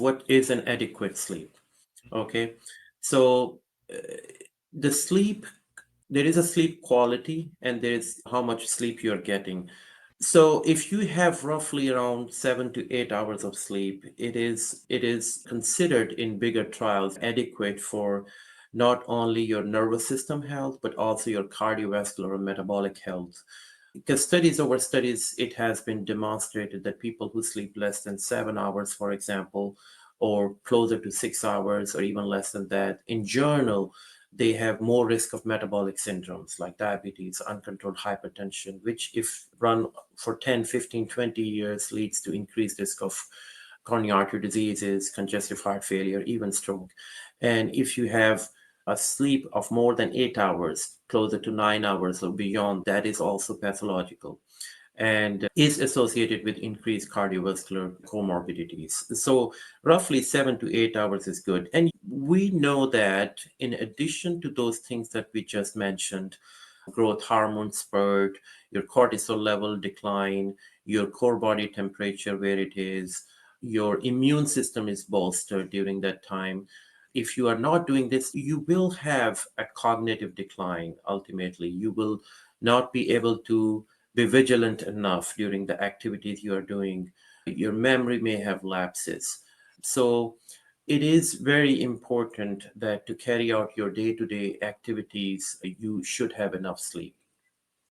What is an adequate sleep? Okay. So uh, the sleep, there is a sleep quality and there's how much sleep you're getting. So if you have roughly around 7 to 8 hours of sleep, it is considered in bigger trials adequate for not only your nervous system health, but also your cardiovascular and metabolic health. Because studies over studies, it has been demonstrated that people who sleep less than 7 hours, for example, or closer to 6 hours, or even less than that, in general, they have more risk of metabolic syndromes like diabetes, uncontrolled hypertension, which, if run for 10, 15, 20 years, leads to increased risk of coronary artery diseases, congestive heart failure, even stroke. And if you have a sleep of more than 8 hours, closer to 9 hours or beyond, that is also pathological and is associated with increased cardiovascular comorbidities. So, roughly 7 to 8 hours is good. And we know that in addition to those things that we just mentioned, growth hormone spurt, your cortisol level decline, your core body temperature where it is, your immune system is bolstered during that time. If you are not doing this, you will have a cognitive decline ultimately. You will not be able to be vigilant enough during the activities you are doing. Your memory may have lapses. So it is very important that to carry out your day-to-day activities, you should have enough sleep.